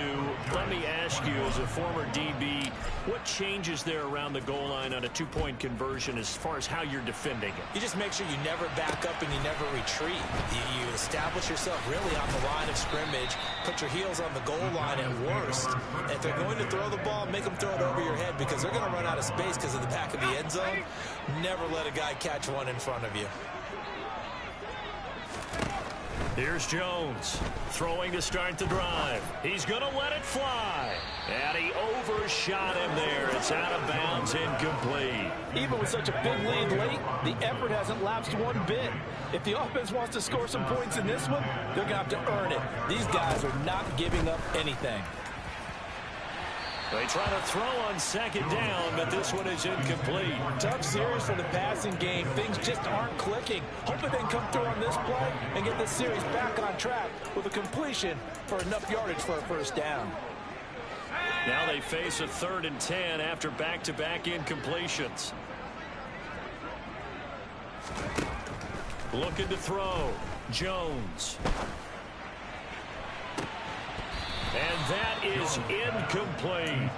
[SPEAKER 3] Let me ask you, as a former DB, what changes there around the goal line on a 2-point conversion as far as how you're defending it?
[SPEAKER 5] You just make sure you never back up and you never retreat. You establish yourself really on the line of scrimmage, put your heels on the goal line at worst. And if they're going to throw the ball, make them throw it over your head because they're going to run out of space because of the back of the end zone. Never let a guy catch one in front of you.
[SPEAKER 3] Here's Jones, throwing to start the drive. He's going to let it fly. And he overshot him there. It's out of bounds, incomplete.
[SPEAKER 4] Even with such a big lead late, the effort hasn't lapsed one bit. If the offense wants to score some points in this one, they're going to have to earn it. These guys are not giving up anything.
[SPEAKER 3] They try to throw on 2nd down, but this one is incomplete.
[SPEAKER 4] Tough series for the passing game. Things just aren't clicking. Hoping they can come through on this play and get this series back on track with a completion for enough yardage for a first down.
[SPEAKER 3] Now they face a 3rd and 10 after back-to-back incompletions. Looking to throw. Jones. And that is incomplete.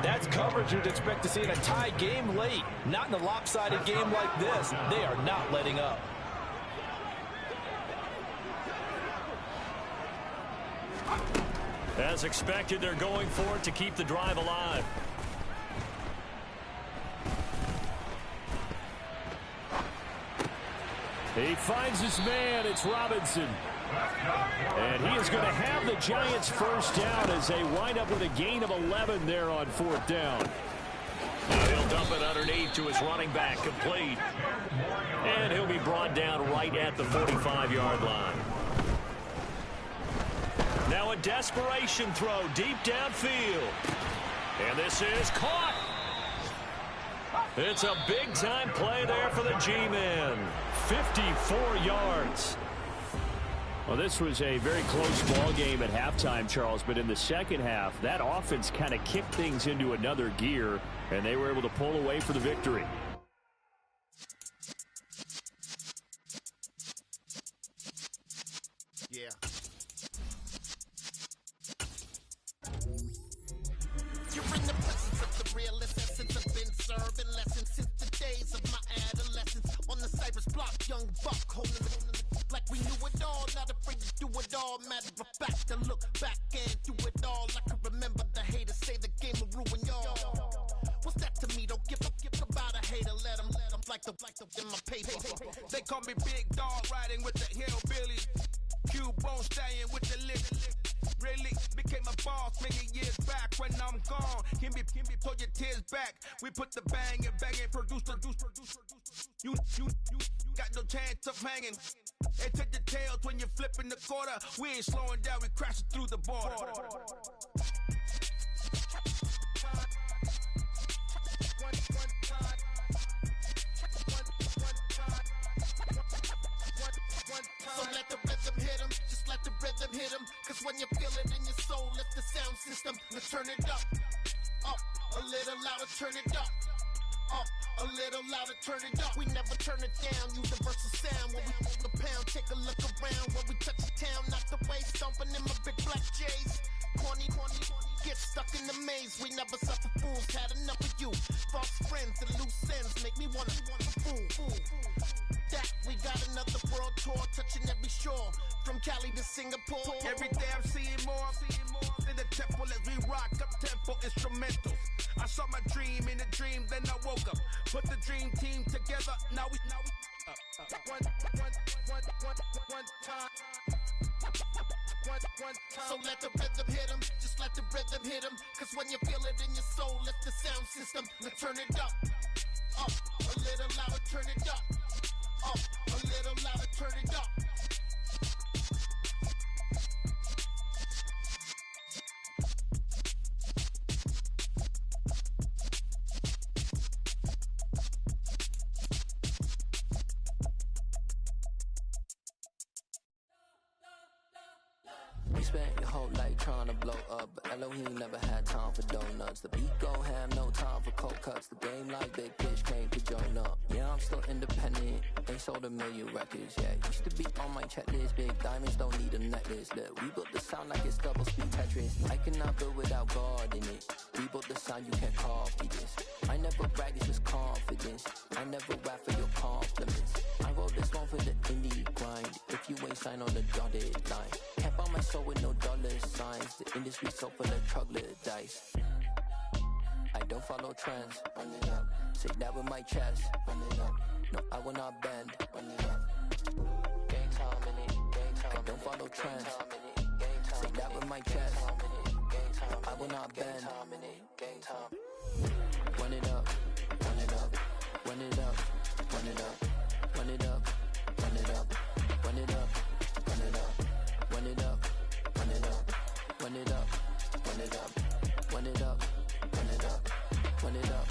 [SPEAKER 4] That's coverage you'd expect to see in a tie game late. Not in a lopsided game like this. They are not letting up.
[SPEAKER 3] As expected, they're going for it to keep the drive alive. He finds his man. It's Robinson. And he is going to have the Giants first down as they wind up with a gain of 11 there on 4th down. Now he'll dump it underneath to his running back, complete. And he'll be brought down right at the 45-yard line. Now a desperation throw deep downfield. And this is caught. It's a big-time play there for the G-men. 54 yards. Well, this was a very close ball game at halftime, Charles, but in the second half, that offense kind of kicked things into another gear, and they were able to pull away for the victory.
[SPEAKER 6] Yeah. You're in the presence of the realest essence. I've been serving lessons since the days of my adolescence. On the Cypress block, young buck holding the like we knew it all, not afraid to do it all. Matter of fact, to look back and do it all. I can remember the haters say the game will ruin y'all. What's that to me? Don't give about a hater. Let them like the in my paper. They call me Big Dog, riding with the hillbillies. Q-Bone staying with the lick. Really became a boss many years back. When I'm gone, can be pull your tears back. We put the bang and produce. You got no chance of hanging. And take the tails when you're flipping the quarter. We ain't slowing down, we crashing through the border. So let the rhythm hit him, just let the rhythm hit him. Cause when you feel it in your soul, lift the sound system. Now turn it up, a little louder, turn it up, A little louder, turn it up. We never turn it down. Universal sound when we the pound. Take a look around when we touch the town. Not the way stomping in my big black J's. Corny, get stuck in the maze. We never suffer fools. Had enough of you. False friends and loose ends make me wanna fool. That we got another world tour touching every shore from Cali to Singapore.
[SPEAKER 7] Every day I'm seeing more in the temple as we rock up tempo instrumentals. I saw my dream in a dream, then I woke up. Put the dream team together. Now we one time.
[SPEAKER 6] So let the rhythm hit him, just let the rhythm hit him. Cause when you feel it in your soul, lift the sound system. Now turn it up, a little louder, turn it up, a little louder, turn it up.
[SPEAKER 8] You spent your whole life trying to blow up, but Elohim never had time for donuts. The beat go ham, no time for cold cuts. The game like Big Fish came to join up. Yeah, I'm still independent, ain't sold a million records yet. Used to be on my checklist, big diamonds don't need a necklace. Look, we built the sound like it's double speed Tetris. I cannot build without God in it. We built the sound, you can't copy this. I never brag, it's just confidence. I never rap for your compliments. I wrote this one for the indie grind. If you ain't signed on the dotted line, can't buy my soul with no dollar signs. The industry so full of troglodytes. I don't follow trends. Run it up. Say that with my chest. Run it up. No, I will not bend. Run it up. Gang time in it. Gang time. I don't follow trends. Say that with my chest. I will not bend. Gang time. Run it up. Run it up. Run it up. Run it up. Run it up. Run it up. Run it up. Run it up. Run it up. Run it up. Run it up. Run it up. Run it up. Run it up. Run it up.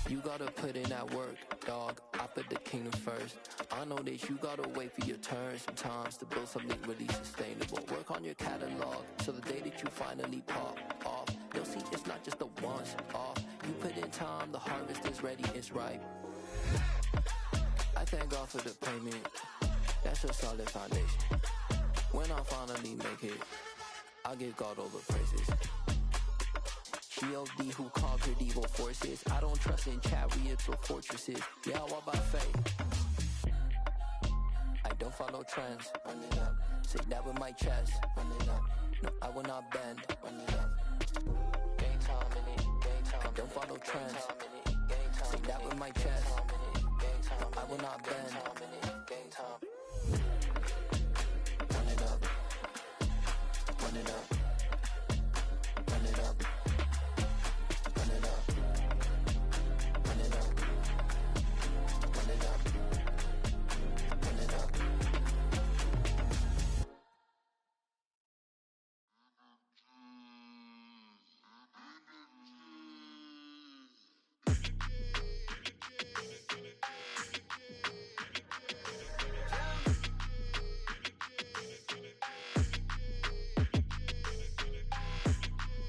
[SPEAKER 8] You gotta put in that work, dog. I put the kingdom first. I know that you gotta wait for your turn sometimes to build something really sustainable. Work on your catalog, so the day that you finally pop off, you'll see it's not just a once off. You put in time, the harvest is ready, it's ripe. I thank God for the payment. That's a solid foundation. When I finally make it, I'll give God all the praises. G.O.D. who conquered evil forces. I don't trust in chariots or fortresses. Yeah, I walk by faith. I don't follow trends. Run it up. Say that with my chest. Run it up. No, I will not bend. Run it up. Gang time in it. Gang time. I don't follow trends. Say that with my chest. No, I will not bend. Gang time. Run it up. Run it up. Run it up. Run it up. Run it up. Run it up. Run it up.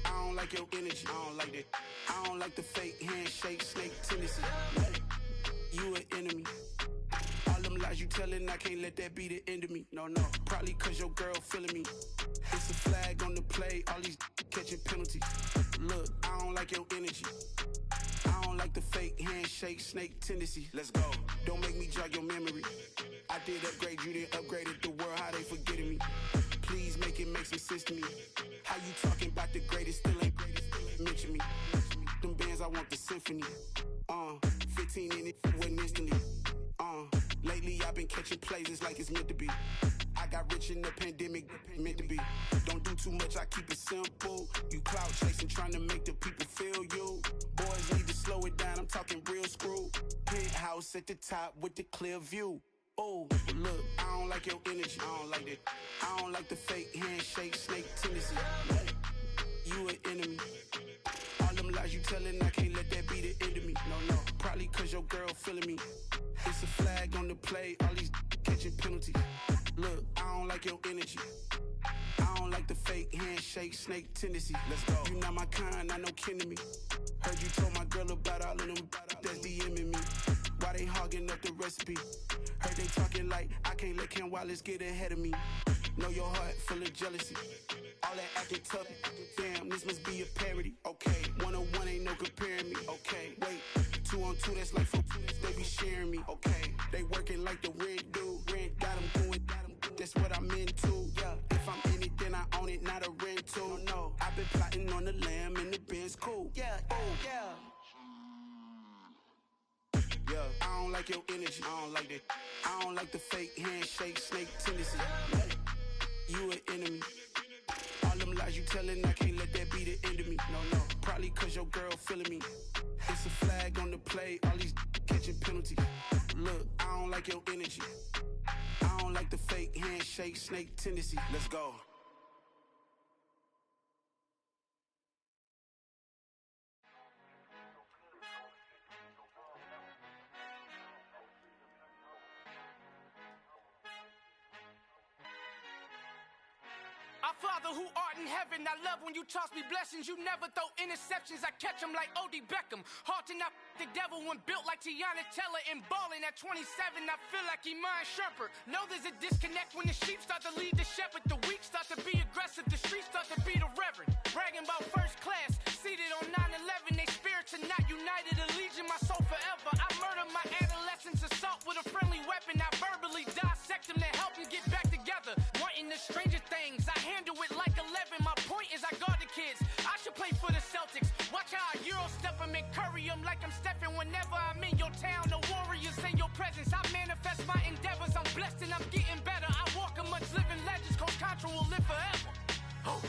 [SPEAKER 7] I don't like your energy. I don't like that. I don't like the fake handshake, snake tendency. You an enemy. All them lies you telling, I can't let that be the end of me. No, probably cause your girl feeling me. It's a flag on the play, all these catching penalties. Look, I don't like your energy. I don't like the fake handshake, snake tendency. Let's go. Don't make me jog your memory. I did upgrade, you didn't upgrade it. The world, how they forgetting me. Please make it make some sense to me. How you talking about the greatest, still ain't greatest, mention me. Them bands, I want the symphony. 15 in it, wasn't instantly. Lately I've been catching plays, it's like it's meant to be. I got rich in the pandemic, meant to be. Don't do too much, I keep it simple. You clout chasing, trying to make the people feel you. Boys need to slow it down, I'm talking real screw. Penthouse at the top with the clear view. Oh, look, I don't like your energy, I don't like that. I don't like the fake handshake, snake tendency. You an enemy. All them lies you telling, I can't let that be the end of me. No, probably cause your girl feeling me. It's a flag on the play, all these catching penalties. Look, I don't like your energy. I don't like the fake handshake, snake tendency. Let's go. You not my kind, I know kidding me. Heard you told my girl about all of them that's DMing me. Why they hogging up the recipe? Heard they talking like I can't let Ken Wallace get ahead of me. Know your heart full of jealousy. All that acting tough. Damn, this must be a parody. Okay, 1-on-1 ain't no comparing me. Okay, wait, 2-on-2 that's like 4. They be sharing me. Okay, they working like the rent dude. Rent got them doing. That's what I'm into. Yeah, if I'm in it, then I own it, not a rental. No, I've been plotting on the lamb and the Benz cool. Yeah, oh yeah. Yeah, I don't like your energy. I don't like that. I don't like the fake handshake, snake tendency. You an enemy. All them lies you telling, I can't let that be the end of me. No, probably cause your girl feeling me. It's a flag on the play, all these catching penalties. Look, I don't like your energy. I don't like the fake handshake, snake tendency. Let's go.
[SPEAKER 9] Our Father who art in heaven, I love when you toss me blessings. You never throw interceptions, I catch them like O.D. Beckham. Hard to knock the devil when built like Tiana Teller. And balling at 27, I feel like Iman Shumpert. Know there's a disconnect when the sheep start to lead the shepherd. The weak start to be aggressive, the streets start to be the reverend. Bragging about first class, seated on 9/11. They spirits are not united, a legion, my soul forever. I murder my adolescence, assault with a friendly weapon. I verbally dissect them to help them get back together. Wanting the stranger things, I handle it like 11. My point is I guard the kids. I should play for the Celtics. Watch how I Euro step them and curry them like I'm Stephen. Whenever I'm in your town, the Warriors in your presence. I manifest my endeavors. I'm blessed and I'm getting better. I walk amongst living legends. Coach Contra will live forever. Oh.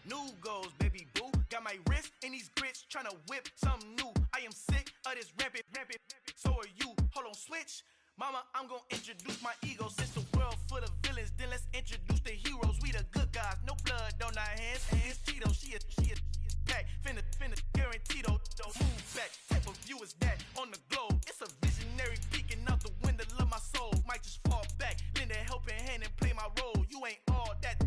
[SPEAKER 9] New goals, baby boo. Got my wrist in these grits, tryna whip something new. I am sick of this rampant. So are you. Hold on, switch. Mama, I'm gonna introduce my ego. Since the world full of villains, then let's introduce the heroes. We the good guys, no blood on our hands. It's Cheeto, she a pack. Finna, guaranteed. Move back, type of view is that on the globe. It's a visionary peeking out the window of my soul. Might just fall back, lend a helping hand and play my role. You ain't all that.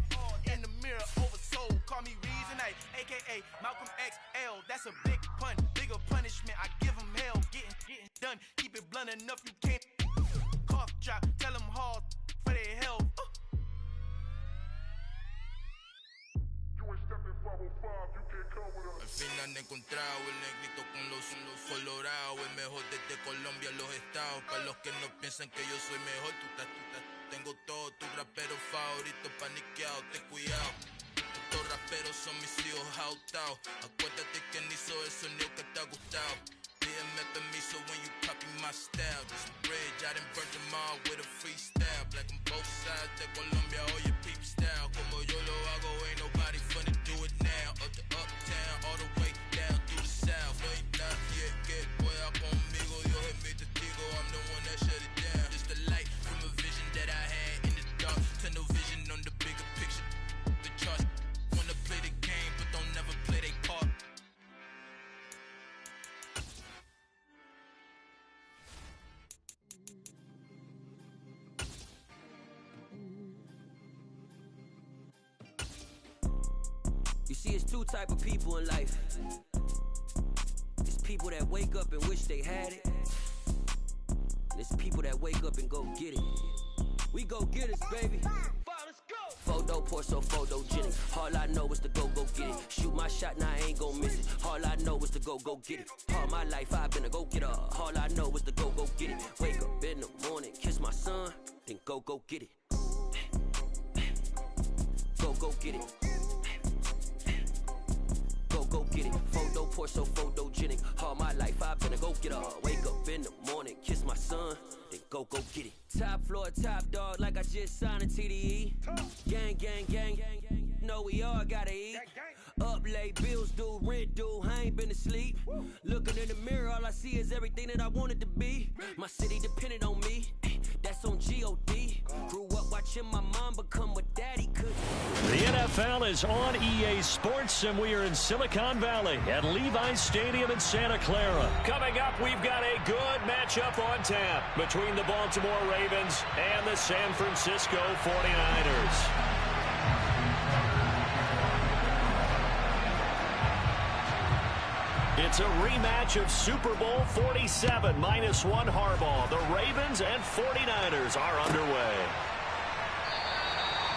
[SPEAKER 9] In the mirror, oversold. Call me Reason A, aka Malcolm XL. That's a big pun, bigger punishment. I give him hell, getting done. Keep it blunt enough, you can't. Cough drop, tell them hard for their health.
[SPEAKER 10] Al fin han encontrado el negrito con los colorados, el mejor desde Colombia, los estados. Para los que no piensan que yo soy mejor, tengo todos tus raperos favoritos paniqueados, ten cuidado. Estos raperos son mis hijos jautados. Acuérdate quién hizo el sonido que te ha gustado. Pídeme permiso when you copy my style. Just a bridge, I done burnt them all with a freestyle. Black on both sides de Colombia, oye peep style. Como yo lo hago, ain't nobody finna do it now. Up to uptown, all the way down through the south. No hay nadie que pueda conmigo, Dios es mi testigo. I'm the one that shut it down. Just the light from a vision that I had in the dark. Tunnel vision on the bigger picture. The charts wanna play the game, but don't never play their part.
[SPEAKER 11] You see, it's two type of people in life. It's people that wake up and wish they had it. And it's people that wake up and go get it. We go get it, baby. Photo, Porso, photogenic. All I know is to go get it. Shoot my shot, now I ain't gon' miss it. All I know is to go get it. All my life I've been a go-getter. All I know is to go get it. Wake up in the morning, kiss my son, then go get it. Go get it. Go get it. Photo, Porso, photogenic. All my life I've been a go-getter. Wake up in the morning, kiss my son, then go get it. Top floor, top dog, like I just signed a TDE. Gang. Know we all gotta eat. Up late, bills due, rent due, I ain't been asleep. Looking in the mirror, all I see is everything that I wanted to be. My city depended on me. that's on G.O.D. Grew up watching my mom become what daddy could.
[SPEAKER 3] The NFL is on EA Sports, and we are in Silicon Valley at Levi's Stadium in Santa Clara. Coming up, we've got a good matchup on tap between the Baltimore Ravens and the San Francisco 49ers. It's a rematch of Super Bowl 47 -1 Harbaugh. The Ravens and 49ers are underway.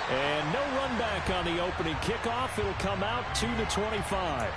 [SPEAKER 12] And no run back on the opening kickoff. It'll come out 2-25.